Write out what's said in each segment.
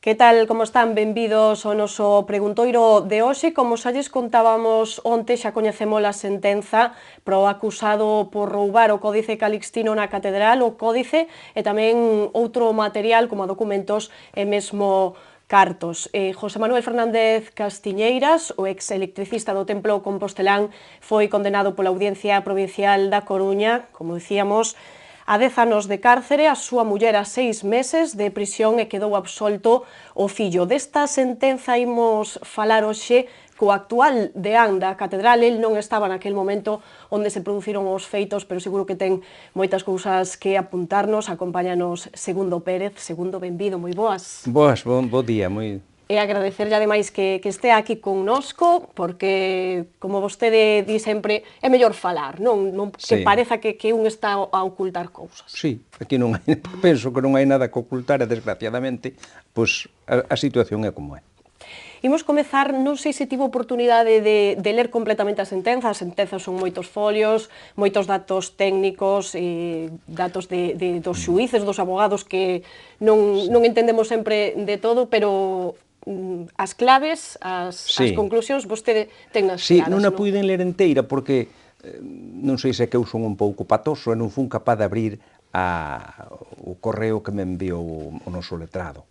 Que tal, como están? Benvidos ao noso preguntoiro de hoxe. Como xa lles contábamos onte, xa coñecemos a sentenza pro acusado por roubar o Códice Calixtino na Catedral, o Códice e tamén outro material como documentos e mesmo cartos. José Manuel Fernández Castiñeiras, o ex-electricista do Templo Compostelán, foi condenado pola Audiencia Provincial da Coruña, como dicíamos, a 10 anos de cárcere, a súa muller a 6 meses de prisión e quedou absolto o fillo. Desta sentenza imos falar hoxe co actual deán da Catedral. El non estaba naquel momento onde se produciron os feitos, pero seguro que ten moitas cousas que apuntarnos. Acompáñanos Segundo Pérez. Segundo, benvido, moi boas. Boas, bo día, moi... E agradecerlle ademais que estea aquí connosco, porque, como vostede di sempre, é mellor falar, non que pareza que un está a ocultar cousas. Sí, aquí non hai, penso que non hai nada que ocultar e, desgraciadamente, pois a situación é como é. Imos comezar, non sei se tivo oportunidade de ler completamente a sentenza. As sentenzas son moitos folios, moitos datos técnicos, datos dos xuíces, dos abogados, que non entendemos sempre de todo, pero as claves, as conclusións, vostede ten as claras. Sí, non a puiden ler enteira porque non sei se é que eu son un pouco patoso e non fun capaz de abrir o correo que me enviou o noso letrado.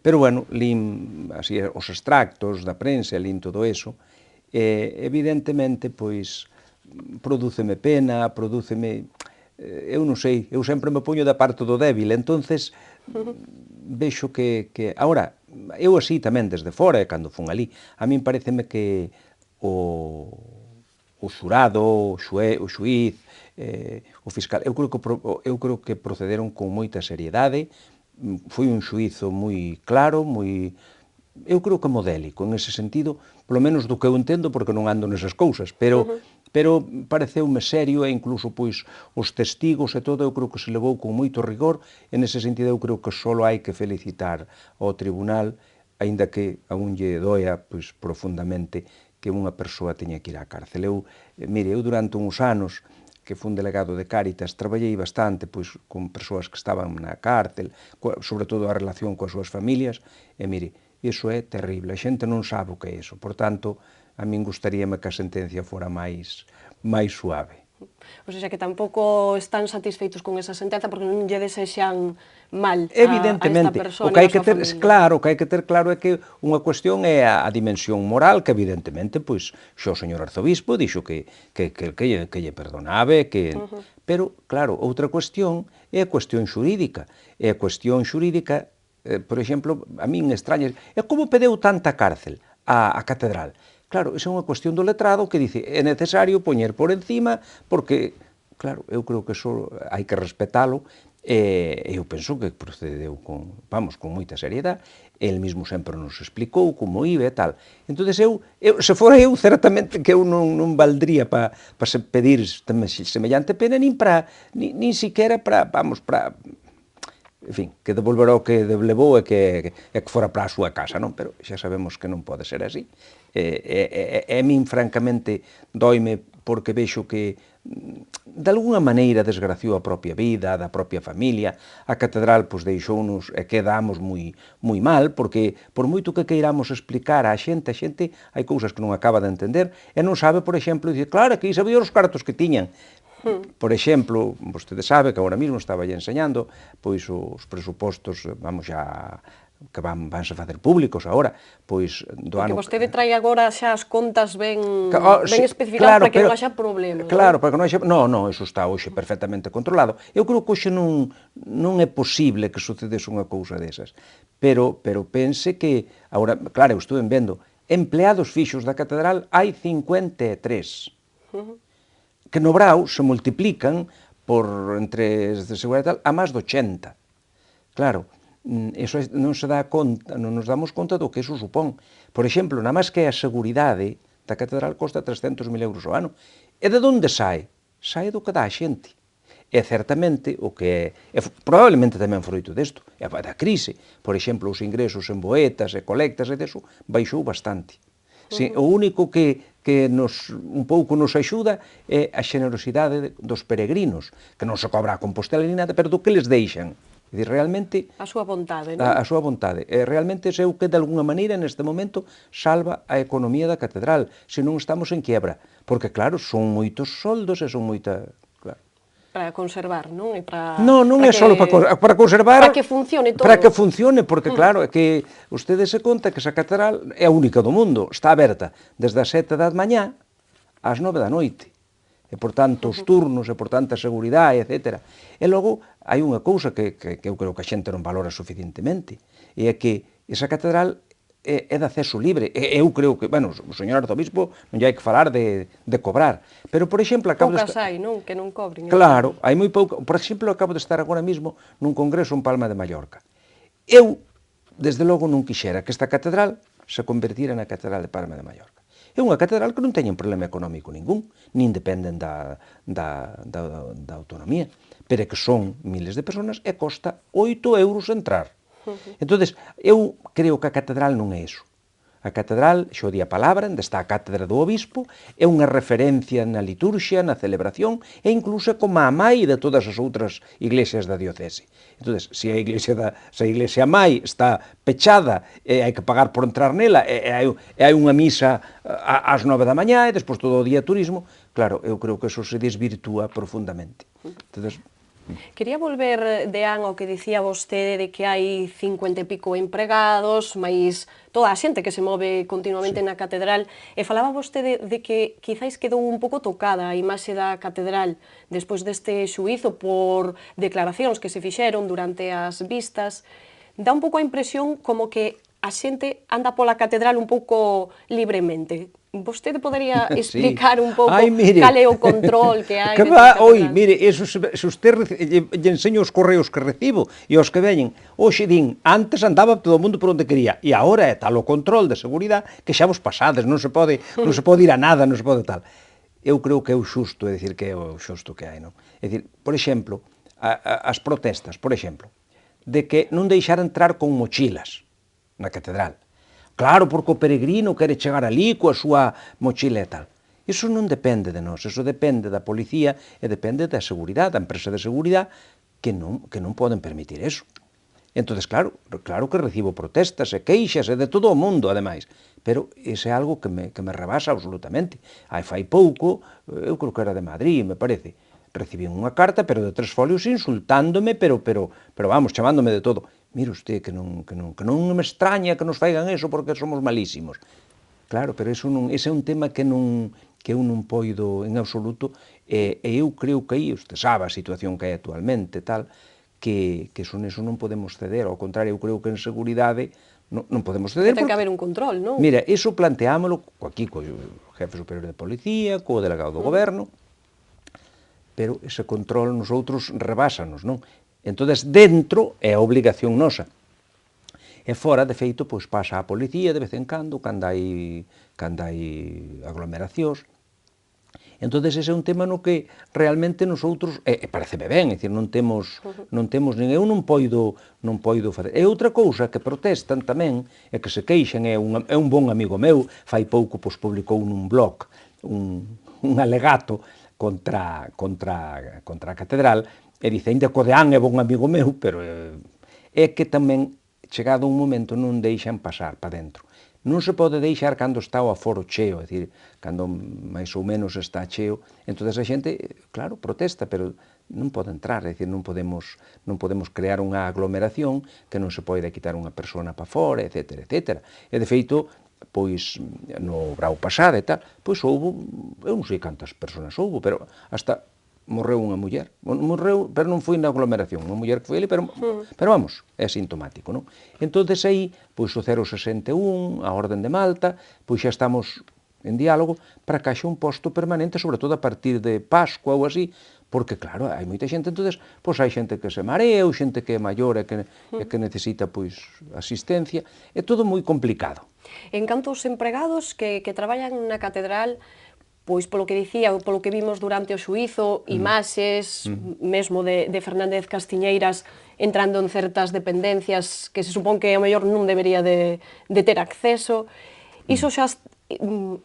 Pero, bueno, lín así os extractos da prensa, lín todo eso, e evidentemente, pois, prodúceme pena, prodúceme... Eu non sei, eu sempre me poño da parte do débil, entonces vexo que... Agora, eu así tamén desde fora, cando fun ali, a min pareceme que o xurado, o xuíz, o fiscal, eu creo que procederon con moita seriedade. Foi un xuízo moi claro, moi... Eu creo que modélico, en ese sentido, polo menos do que eu entendo, porque non ando nesas cousas, pero pareceume serio e incluso, pois, os testigos e todo, eu creo que se levou con moito rigor. En ese sentido, eu creo que só hai que felicitar ao tribunal, aínda que a un lle doia, pois, profundamente que unha persoa teña que ir á cárcel. Mire, eu durante uns anos que fun delegado de Cáritas, traballei bastante pois con persoas que estaban na cárcel, sobre todo a relación coas súas familias, e mire, iso é terrible, a xente non sabe o que é iso, por tanto, a min gustaríame que a sentencia fora máis suave. O sea, que tampouco están satisfeitos con esa sentenza porque non lle desexan mal a esta persona e a súa familia. Claro, o que hai que ter claro é que unha cuestión é a dimensión moral, que evidentemente, pois, xo o señor arzobispo dixo que lle perdonave, pero, claro, outra cuestión é a cuestión xurídica. E a cuestión xurídica, por exemplo, a min extraña, é como pedeu tanta cárcel a catedral. Claro, esa é unha cuestión do letrado que dice é necesario poñer por encima porque, claro, eu creo que só hai que respetalo e eu penso que procedeu con moita seriedade. El mismo sempre nos explicou como iba e tal. Entón, se fora eu, certamente que eu non valdría para pedir semellante pena nin siquiera para, en fin, que devolverá o que levou e que fora para a súa casa, non? Pero xa sabemos que non pode ser así. A min, francamente, doime porque vexo que, de alguna maneira, desgraciou a propia vida, da propia familia. A catedral, pois, deixounos e quedamos moi mal, porque, por moito que queiramos explicar á xente, hai cousas que non acaba de entender, e non sabe, por exemplo, dice, claro, que sabía os cartos que tiñan. Por exemplo, vostede sabe que agora mesmo estaba enseñando, pois, os presupostos, vamos xa, que vanse facer públicos agora, pois do ano... Porque vostede trai agora xa as contas ben especificadas para que non haxa problema. Claro, para que non haxa... Non, iso está hoxe perfectamente controlado. Eu creo que hoxe non é posible que sucedese unha cousa desas. Pero pense que, agora, claro, eu estou vendo, empleados fixos da catedral hai 53. Que no Brao se multiplican por entre de seguridade tal a máis de 80. Claro, eso non se dá conta, non nos damos conta do que eso supón. Por exemplo, na máis que a seguridade da catedral costa 300.000 euros ao ano. E de onde sai? Sai do que dá a xente. E certamente o que é probablemente tamén froito desto, é da crise. Por exemplo, os ingresos en boetas e colectas e deso baixou bastante. O único que un pouco nos axuda é a xenerosidade dos peregrinos, que non se cobra a Compostela ni nada, pero do que les deixan. É dicir, realmente... A súa vontade, non? A súa vontade. Realmente é o que, de alguna maneira, neste momento, salva a economía da catedral, se non estamos en quiebra. Porque, claro, son moitos soldos e son moita... Claro. Para conservar, non? E para, Non, non é só para conservar... Para que funcione todo. Para que funcione, porque, claro, é que ustedes se conta que esa catedral é a única do mundo, está aberta desde as 7 da mañá ás 9 da noite. E, por tanto, os turnos, e, por tanto, a seguridade, etc. E logo, hai unha cousa que eu creo que a xente non valora suficientemente, e é que esa catedral é de acceso libre. E eu creo que, bueno, o señor arzobispo non lle hai que falar de cobrar, pero, por exemplo, acabo Poucas hai, non? Que non cobren. Claro, hai moi pouco. Por exemplo, acabo de estar agora mesmo nun congreso en Palma de Mallorca. Eu, desde logo, non quixera que esta catedral se convertira na catedral de Palma de Mallorca. É unha catedral que non teña un problema económico ningún, nin dependen da autonomía, pero é que son miles de personas e costa 8 euros entrar. Entón, eu creo que a catedral non é iso. A catedral, xo di a palabra, onde está a cátedra do obispo, é unha referencia na liturxia, na celebración, e incluso como a mai de todas as outras iglesias da diocese. Entón, se a iglesia mai está pechada e hai que pagar por entrar nela, e hai unha misa ás 9 da mañá e despois todo o día turismo, claro, eu creo que eso se desvirtúa profundamente. Entón, quería volver, Deán, ao que dicía vostede de que hai 50 e pico empregados, máis toda a xente que se move continuamente na catedral, e falaba vostede de que quizáis quedou un pouco tocada a imaxe da catedral despois deste xuízo por declaracións que se fixeron durante as vistas. Dá un pouco a impresión como que a xente anda pola catedral un pouco libremente. Vostede podería explicar un pouco cal é o control que hai dentro da catedral? Oi, mire, se usted lle enseño os correos que recibo e os que veñen, hoxe din, antes andaba todo o mundo por onde quería, e agora é tal o control de seguridade que xa vos pasades, non se pode ir a nada, non se pode tal. Eu creo que é o xusto, é dicir, que é o xusto que hai, non? É dicir, por exemplo, as protestas, por exemplo, de que non deixar entrar con mochilas na catedral. Claro, porque o peregrino quere chegar ali coa súa mochila e tal. Iso non depende de nós, iso depende da policía e depende da seguridade, da empresa de seguridade, que non poden permitir eso. Entón, claro que recibo protestas e queixas e de todo o mundo, ademais, pero iso é algo que me rebasa absolutamente. Fai pouco, eu creo que era de Madrid, me parece, recibí unha carta, pero de 3 folios insultándome, pero vamos, chamándome de todo. Mire usted, que non me extraña que nos faigan eso porque somos malísimos. Claro, pero ese é un tema que eu non poido en absoluto, e eu creo que aí, usted sabe a situación que hai actualmente, tal, que eso non podemos ceder, ao contrario, eu creo que en seguridade non podemos ceder. Ten que haber un control, non? Mira, iso planteámoslo aquí co jefe superior de policía, co delegado do goberno, pero ese control nosotros rebásanos, non? Entón, dentro é a obligación nosa. E fora, de feito, pois pasa a policía de vez en cando hai aglomeracións. Entón, ese é un tema no que realmente nosotros, pareceme ben, é dicir, non temos nin eu non poido fazer. E outra cousa que protestan tamén, e que se queixan, é un bon amigo meu, fai pouco pois publicou nun blog un alegato contra a catedral, e dice, ainda que o Deán é bon amigo meu, pero é que tamén, chegado un momento, non deixan pasar para dentro. Non se pode deixar cando está o aforo cheo, é dicir, cando máis ou menos está cheo, entón a xente, claro, protesta, pero non pode entrar, é dicir, non podemos crear unha aglomeración que non se pode quitar unha persona para fora, etc. E, de feito, pois, no Brau pasado e tal, pois houve, eu non sei cantas persoas houve, pero hasta morreu unha muller, pero non foi na aglomeración, unha muller que foi ali, pero vamos, é sintomático, non? Entón, aí, pois o 061, a Orden de Malta, pois xa estamos en diálogo para que haxa un posto permanente, sobre todo a partir de Pascua ou así, porque, claro, hai moita xente, entón, pois hai xente que se marea, ou xente que é maior e que necesita, pois, asistencia, é todo moi complicado. En canto aos empregados que traballan na catedral, pois polo que dicía, polo que vimos durante o xuízo, imaxes, mesmo de Fernández Castiñeiras entrando en certas dependencias que se supón que ao mellor non debería de ter acceso, iso xa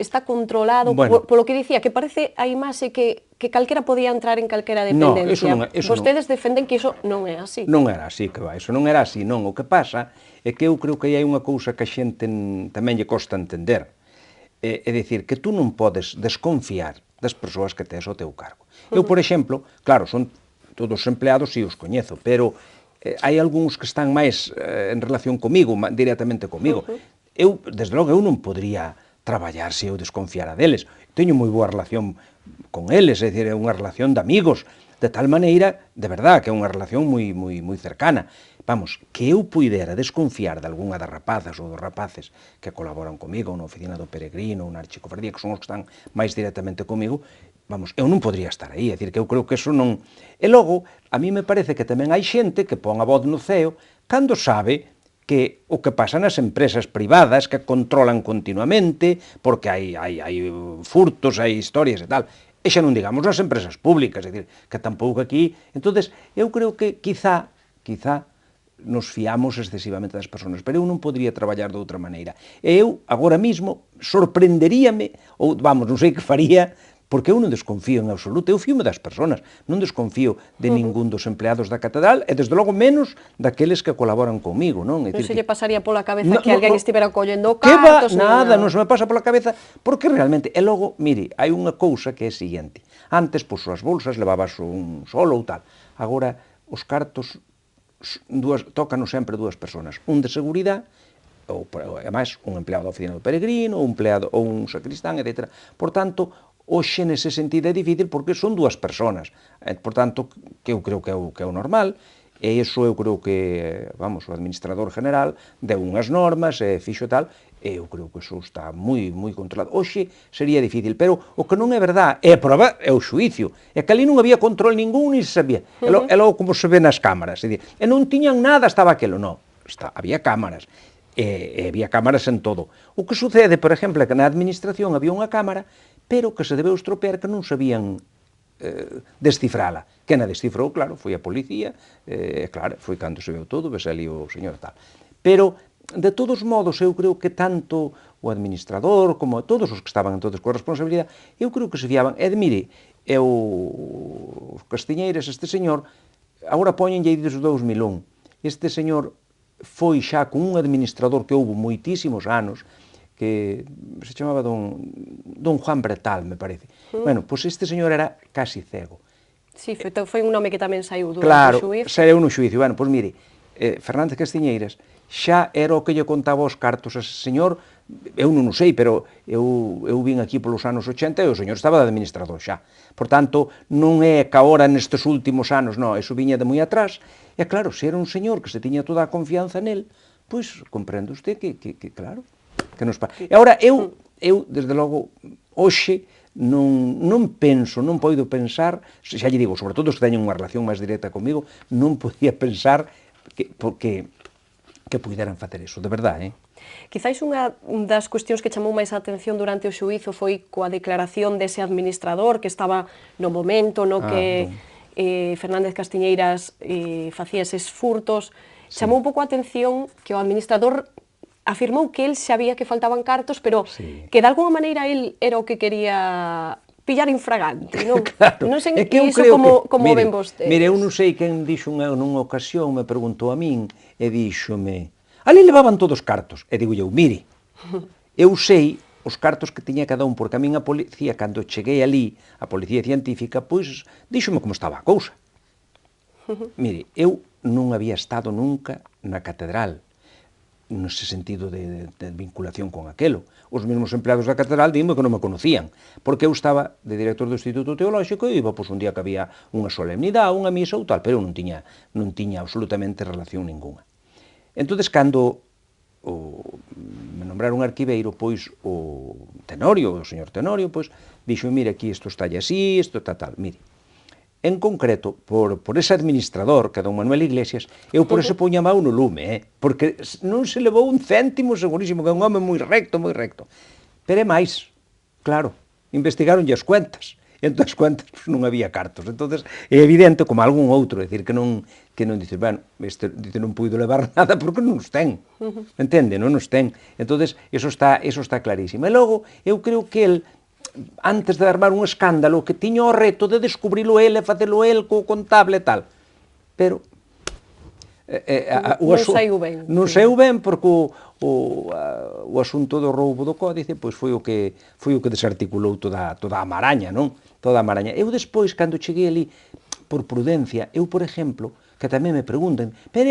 está controlado, Bueno, polo que dicía, que parece a imaxe que calquera podía entrar en calquera dependencia. Vostedes defenden que iso non é así. Non era así, que vai, iso non era así, non. O que pasa é que eu creo que hai unha cousa que a xente tamén lle costa entender. É dicir, que tú non podes desconfiar das persoas que tes ao teu cargo. Eu, por exemplo, claro, son todos os empleados e os coñezo, pero hai algúns que están máis en relación comigo, directamente comigo. Eu, desde logo, eu non podría traballar se eu desconfiara deles. Teño moi boa relación con eles, é dicir, é unha relación de amigos, de tal maneira, de verdad, que é unha relación moi cercana. Vamos, que eu puidera desconfiar de algunha das rapazas ou dos rapaces que colaboran comigo na oficina do Peregrino, ou na Archicofradía, que son os que están máis directamente comigo, vamos, eu non podría estar aí, é dicir, que eu creo que eso non... E logo, a mí me parece que tamén hai xente que pon a voz no ceo cando sabe que o que pasa nas empresas privadas que controlan continuamente, porque hai furtos, hai historias e tal, e xa non digamos nas empresas públicas, é dicir, que tampouco aquí... Entonces, eu creo que quizá nos fiamos excesivamente das persoas, pero eu non podría traballar de outra maneira. E eu, agora mismo, sorprenderíame, ou, vamos, non sei que faría, porque eu non desconfío en absoluto, eu fío-me das persoas, non desconfío de ningún dos empleados da catedral, e desde logo menos daqueles que colaboran comigo, non? Non se lle pasaría pola cabeza que alguén estivera collendo cartos? Nada, non se me pasa pola cabeza, porque realmente, e logo, mire, hai unha cousa que é a seguinte, antes, pois, as bolsas levabas un solo ou tal, agora, os cartos, tócanos sempre dúas persoas, un de seguridade, ou, ademais, un empleado da oficina do Peregrino, ou un sacristán, etc. Por tanto, hoxe nese sentido é difícil porque son dúas persoas, por tanto, que eu creo que é o normal, e iso eu creo que, vamos, o administrador general deu unhas normas, fixo tal, e eu creo que iso está moi controlado. Hoxe sería difícil, pero o que non é verdade, é a prova, é o xuicio, é que ali non había control ningún, ni se sabía, e logo como se ve nas cámaras, e non tiñan nada, estaba aquelo, non, había cámaras, e había cámaras en todo. O que sucede, por exemplo, é que na administración había unha cámara, pero que se debeu estropear que non sabían descifrala. Quen a descifrou, claro, foi a policía, claro, foi cando se veu todo, ves ali o señor tal. Pero, de todos modos, eu creo que tanto o administrador como todos os que estaban entonces coa responsabilidade, eu creo que se fiaban. E de, mire, o Castiñeiras, este señor, agora poñenlle aí desde 2001, este señor foi xa con un administrador que houve moitísimos anos, que se chamaba don Juan Bretal, me parece. Bueno, pois este señor era casi cego. Sí, foi un nome que tamén saiu durante o xuízo. Claro, saiu no xuízo. Bueno, pois mire, Fernández Castiñeiras xa era o que lle contaba os cartos a ese señor, eu non o sei, pero eu vin aquí polos anos 80 e o señor estaba de administrador xa. Por tanto, non é que agora nestes últimos anos, non, eso viña de moi atrás. E claro, se era un señor que se tiña toda a confianza nel, pois comprende usted que claro, que nos pasa. E agora, eu, desde logo, hoxe, non penso, non poido pensar, xa lle digo, sobre todo os que teñen unha relación máis directa comigo, non podía pensar que puderan facer eso, de verdade, Quizáis unha das cuestións que chamou máis a atención durante o xuízo foi coa declaración dese administrador que estaba no momento no que Fernández Castiñeiras facía eses furtos. Chamou un pouco a atención que o administrador afirmou que el sabía que faltaban cartos, pero que de alguma maneira el era o que quería pillar infragante, non? Claro, Non sei iso como ven vostedes. Mire, eu non sei quen dixo nunha ocasión, me preguntou a min, e díxome, ali levaban todos cartos, e digo eu, mire, eu sei os cartos que tiña cada un, porque a min a policía, cando cheguei ali, a policía científica, pois, díxome como estaba a cousa. Mire, eu non había estado nunca na catedral, nese sentido de vinculación con aquelo. Os mesmos empleados da catedral dime que non me conocían, porque eu estaba de director do Instituto Teolóxico e iba pois, un día que había unha solemnidade, unha misa ou tal, pero eu non tiña absolutamente relación ninguna. Entonces, cando me nombraron arquiveiro, pois o Tenorio, o señor Tenorio, pois, dixo, mire, aquí isto está así, isto está tal, mire. En concreto, por ese administrador, que é don Manuel Iglesias, eu por ese poña mau no lume, porque non se levou un céntimo, segurísimo, que é un home moi recto, moi recto. Pero é máis, claro, investigaronlle as cuentas, entón as cuentas pues, non había cartos. Entonces é evidente, como algún outro, é dicir, que non dices, bueno, este dice, non puido levar nada porque non os ten, entende? Non os ten. Entonces, eso está clarísimo. E logo, eu creo que el, antes de armar un escándalo, que tiña o reto de descubrilo el e facelo el co contable e tal. Pero non saiu ben. Non saiu ben porque o asunto do roubo do códice pois foi o que desarticulou toda a maraña, non? Toda a maraña. Eu despois, cando cheguei ali, por prudencia, eu, por exemplo, que tamén me preguntan, pero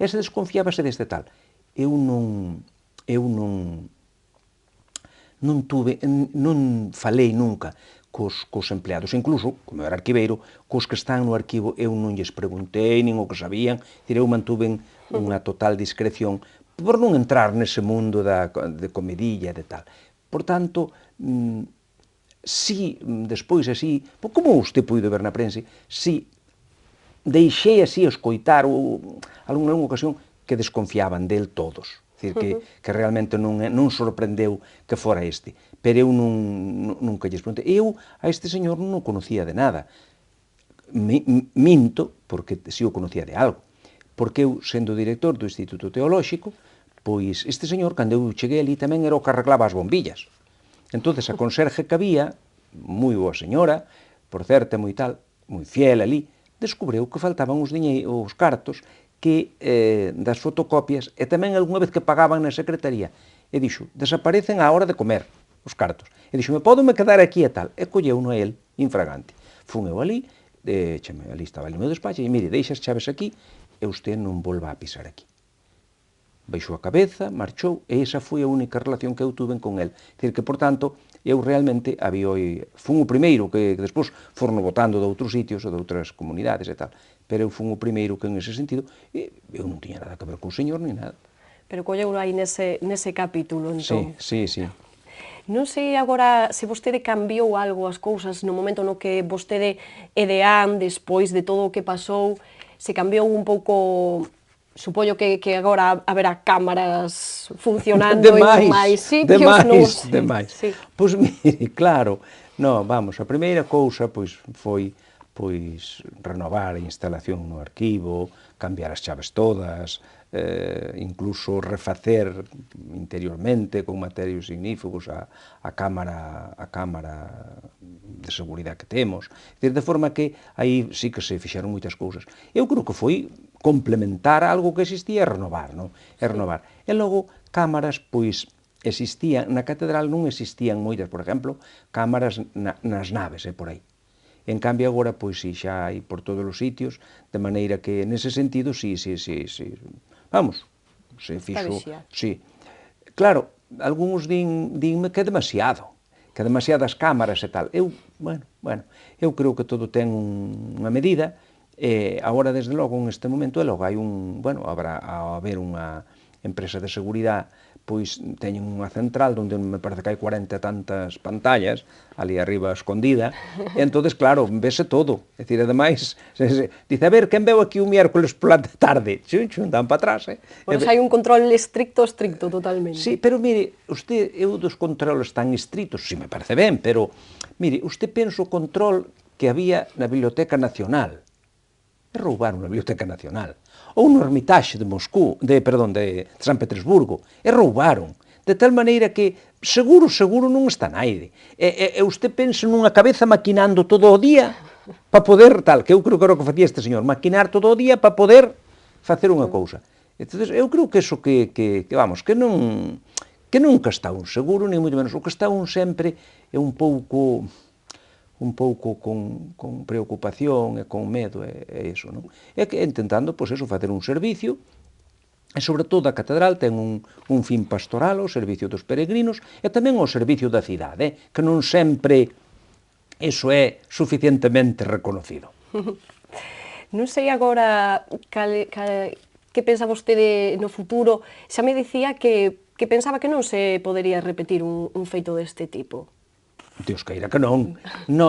ese desconfiábase deste tal. Eu non falei nunca cos empleados, incluso, como era arquiveiro, cos que están no arquivo eu non lles preguntei, nin o que sabían, eu mantuven unha total discreción por non entrar nese mundo de comedilla e de tal. Por tanto, si despois así, como usted puido ver na prensa, si deixei así escoitar algunha ocasión que desconfiaban del todos. Dicir, que realmente non sorprendeu que fora este. Pero eu nunca lles preguntei. Eu a este señor non o conocía de nada. Minto, porque si o conocía de algo. Porque eu, sendo director do Instituto Teolóxico, pois este señor, cando eu cheguei ali, tamén era o que arreglaba as bombillas. Entonces a conserje que había, moi boa señora, por certo, moi tal, moi fiel ali, descubreu que faltaban os cartos que das fotocopias e tamén algunha vez que pagaban na secretaría. E dixo, desaparecen á hora de comer os cartos. E dixo, me podo me quedar aquí e tal. E colleu-no a el, infragante. Fun eu ali, ali estaba ali o meu despacho, e mire, deixa as chaves aquí e usted non volva a pisar aquí. Baixou a cabeza, marchou, e esa foi a única relación que eu tuve con el. Dicir que, por tanto, eu realmente fun o primeiro que despois foron votando de outros sitios ou de outras comunidades e tal, pero eu fun o primeiro que en ese sentido, eu non tiña nada que ver con o señor ni nada. Pero colleu aí nese capítulo, entón. Sí. Non sei agora se vostede cambiou algo as cousas no momento no que vostede e Deán, despois de todo o que pasou, se cambiou un pouco. Supoño que agora haberá cámaras funcionando en máis sitios. Demais. Pois mire, claro, vamos, a primeira cousa foi renovar a instalación no arquivo, cambiar as chaves todas, incluso refacer interiormente con materiais ignífugos a cámara de seguridade que temos, de forma que aí sí que se fixeron moitas cousas. Eu creo que foi complementar algo que existía e renovar, non? E renovar. E logo, cámaras, pois, existían, na catedral non existían moitas, por exemplo, cámaras nas naves, por aí. En cambio, agora, pois, si, xa hai por todos os sitios, de maneira que, nese sentido, sí, vamos, se fixo, sí. Claro, algúns dinme que é demasiadas cámaras e tal. Eu creo que todo ten unha medida, e agora, desde logo, en este momento, e logo hai habrá unha empresa de seguridade, pois teñen unha central onde me parece que hai 40 tantas pantallas ali arriba escondida, e entonces, claro, vese todo. É dicir, ademais, dice, a ver, quen veu aquí o miércoles pola tarde? Xun, dan para atrás, Pois hai un control estricto, totalmente. Sí, pero mire, eu dos controles tan estrictos, si me parece ben, pero, mire, usted pensa o control que había na Biblioteca Nacional. Roubaron a Biblioteca Nacional, ou no Hermitage de San Petersburgo, roubaron, de tal maneira que seguro non está naide. E usted pensa nunha cabeza maquinando todo o día para poder, que eu creo que era o que facía este señor, maquinar todo o día para poder facer unha cousa. Entón, eu creo que eso que nunca está un seguro, ni moito menos. O que está un sempre é un pouco con preocupación e con medo, é iso, non? É que intentando, pois, facer un servicio, e sobre todo a catedral ten un fin pastoral, o servicio dos peregrinos, e tamén o servicio da cidade, que non sempre iso é suficientemente reconocido. Non sei agora que pensa vostede no futuro. Xa me dicía que pensaba que non se podería repetir un feito deste tipo. Dios queira que non.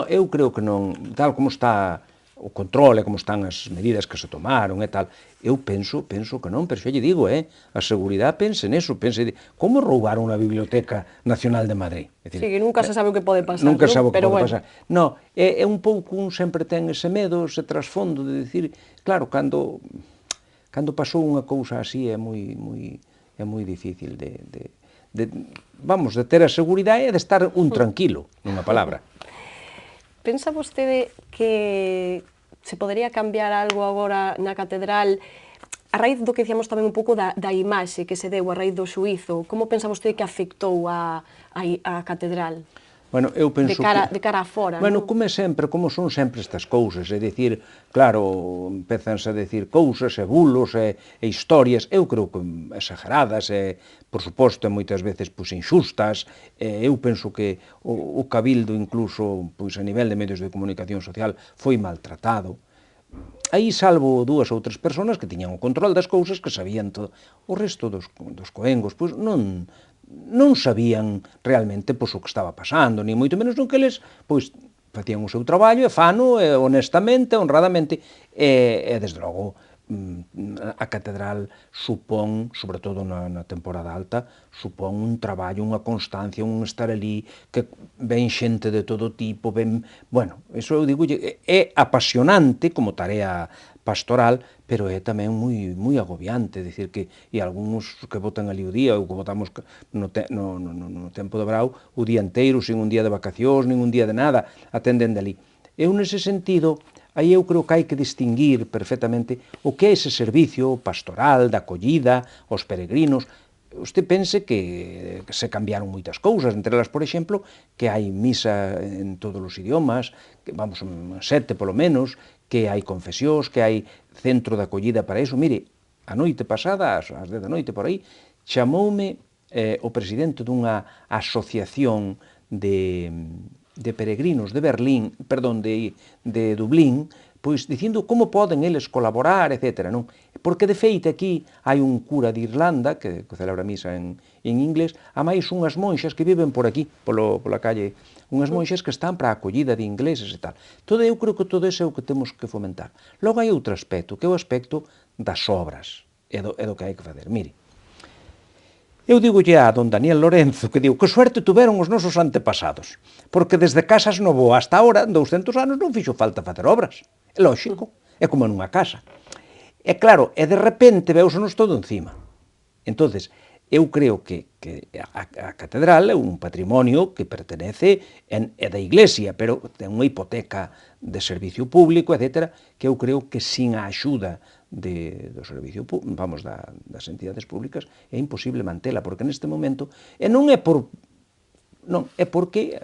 Eu creo que non, tal como está o control, como están as medidas que se tomaron e tal. Eu penso que non, pero xa lle digo, a seguridade pense neso, pense, como roubaron a Biblioteca Nacional de Madrid? Sí, que nunca se sabe o que pode pasar, nunca sabe o que pero pode bueno. pasar. No, é un pouco, un sempre ten ese medo, ese trasfondo de dicir, claro, cando pasou unha cousa así é moi difícil vamos, de ter a seguridade e de estar un tranquilo, nunha palabra. Pensa vostede que se podería cambiar algo agora na catedral a raíz do que dicíamos tamén un pouco da imaxe que se deu a raíz do xuízo? Como pensa vostede que afectou a catedral? Bueno, eu penso de cara a fora, bueno, non? como son sempre estas cousas, é dicir, claro, empezanse a decir cousas, e bulos, e historias, eu creo que exageradas, e, por suposto, moitas veces, pois, inxustas, eu penso que o cabildo, incluso, pois, a nivel de medios de comunicación social, foi maltratado. Aí salvo dúas ou tres persoas que tiñan o control das cousas, que sabían todo. O resto dos coengos, pois, non sabían realmente pois, o que estaba pasando, ni moito menos non que eles pois, facían o seu traballo e fano honestamente, honradamente, e desde logo a catedral supón, sobre todo na temporada alta, supón un traballo, unha constancia, un estar ali, que ven xente de todo tipo, bueno, iso eu digo, é apasionante como tarea pastoral, pero é tamén moi agobiante, dicir que e algúns que votan ali o día, ou que votamos no tempo de Brau, o día inteiro, sin un día de vacacións, nin un día de nada, atenden dali. Eu, nese sentido, aí eu creo que hai que distinguir perfectamente o que é ese servicio pastoral, da acollida, aos peregrinos. Usted pense que se cambiaron moitas cousas, entre elas, por exemplo, que hai misa en todos os idiomas, que vamos, 7 polo menos, que hai confesións, que hai centro de acollida para iso. Mire, a noite pasada, ás 10 da noite por aí, chamoume o presidente dunha asociación de peregrinos de Berlín, perdón, de Dublín, pois dicindo como poden eles colaborar, etc. Non? Porque, de feito, aquí hai un cura de Irlanda, que celebra misa en inglés, a máis unhas monxas que viven por aquí, pola calle, unhas monxas que están para a acollida de ingleses e tal. Eu creo que todo iso é o que temos que fomentar. Logo hai outro aspecto, que é o aspecto das obras, e do que hai que fazer. Mire, eu digolle a don Daniel Lorenzo que digo que suerte tuveron os nosos antepasados, porque desde Casas Novo hasta ahora, 200 anos, non fixo falta facer obras. É lógico, é como nunha casa. E claro, e de repente veus-nos todo encima. Entonces, eu creo que a catedral é un patrimonio que pertenece é da Iglesia, pero ten unha hipoteca de servicio público, etc., que eu creo que sin a axuda do servicio, vamos, das entidades públicas, é imposible mantela, porque neste momento, e non é por, non, é porque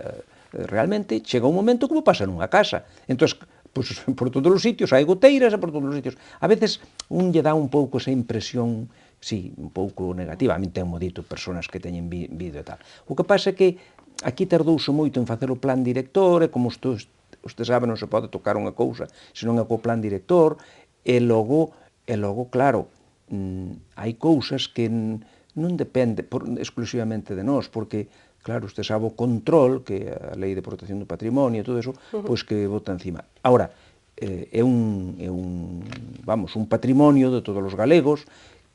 realmente chega un momento como pasa nunha casa. Entón, pois, por todos os sitios hai goteiras, e por todos os sitios. A veces, un lle dá un pouco esa impresión, sí, un pouco negativa. A mí tenmo dito persoas que teñen vido e tal. O que pasa é que aquí tardouse moito en facer o plan director, e como usted sabe, non se pode tocar unha cousa se non é co plan director, e logo, claro, hai cousas que non depende exclusivamente de nós, porque, claro, usted sabe o control, que a Lei de Protección do Patrimonio e todo eso, pois que bota encima. Ahora, é un patrimonio de todos os galegos,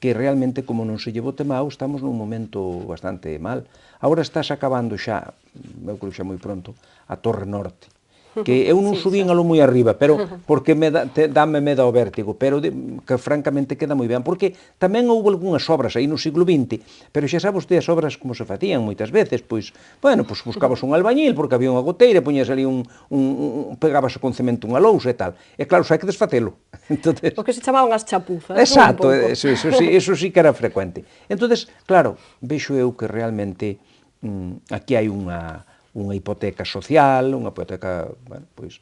que realmente, como non se lle bote mau, estamos nun momento bastante mal. Agora estás acabando xa, eu creo xa moi pronto, a Torre Norte, que eu non subín alo moi arriba, pero porque dame medo ao vértigo, pero que francamente queda moi ben, porque tamén houve algunhas obras aí no siglo XX, pero xa sabe usted as obras como se facían moitas veces, pois, bueno, pois buscabas un albañil, porque había unha goteira, poñías ali pegabas con cemento unha lousa e tal, e claro, xa hai que desfacelo. O que se chamaban as chapuzas. Exacto, eso sí que era frecuente. Entonces, claro, vexo eu que realmente aquí hai unha hipoteca social, unha hipoteca, bueno, pois,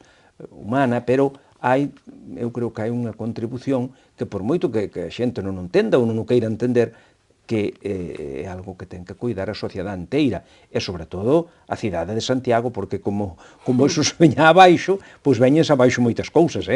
humana, pero eu creo que hai unha contribución que por moito que a xente non entenda ou non o queira entender, que é algo que ten que cuidar a sociedade inteira, e sobre todo a cidade de Santiago, porque como eso se veña abaixo, pois veñense abaixo moitas cousas,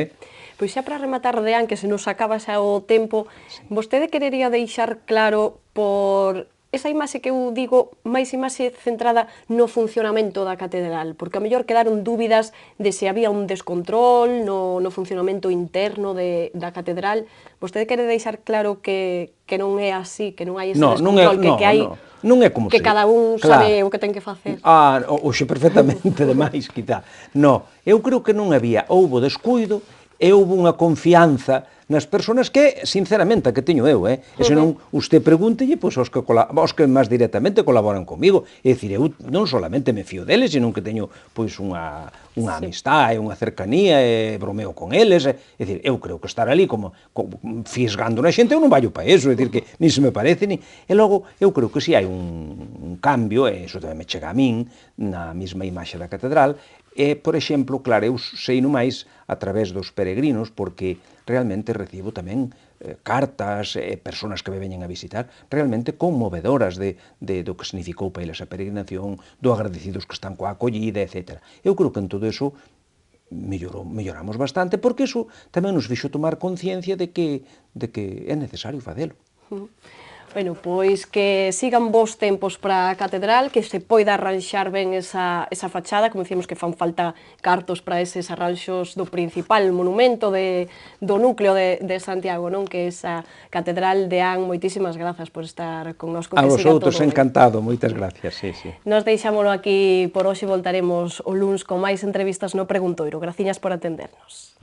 Pois xa para rematar, Deán, que se nos acaba xa o tempo, vostede querería deixar claro por esa imaxe que eu digo, máis imaxe centrada no funcionamento da catedral, porque a mellor quedaron dúbidas de se había un descontrol no funcionamento interno da catedral. Vostede quere deixar claro que non é así, que non hai ese descontrol, que hai... Non é como que cada un sabe o que ten que facer. Oxe, perfectamente, demais, quizá. Non, eu creo que non había, houbo descuido e houbo unha confianza nas persoas que, sinceramente, a que teño eu, e senón, usted pregúntelle, pois, aos que máis directamente colaboran comigo, é dicir, eu non solamente me fío deles, senón que teño, pois, unha amistade, unha cercanía, e bromeo con eles, é dicir, eu creo que estar ali como fisgando na xente, eu non vallo para eso, é dicir, que nin se me parece, e logo, eu creo que si hai un cambio, e iso tamén me chega a min, na mesma imaxe da catedral, e, por exemplo, claro, eu sei no máis a través dos peregrinos, porque realmente recibo tamén cartas e persoas que me veñen a visitar realmente conmovedoras do que significou para eles a peregrinación, do agradecidos que están coa acollida, etc. Eu creo que en todo eso melloramos bastante, porque eso tamén nos fixo tomar conciencia de que é necesario facelo. Bueno, pois que sigan bons tempos para a catedral, que se poida arranxar ben esa fachada, como dicimos que fan falta cartos para eses arranxos do principal monumento do núcleo de Santiago, non? Que é esa catedral de An. Moitísimas grazas por estar connosco. A vosotros, encantado, moitas gracias, sí. Nos deixámolo aquí por hoxe, voltaremos o luns con máis entrevistas no Preguntoiro. Graciñas por atendernos.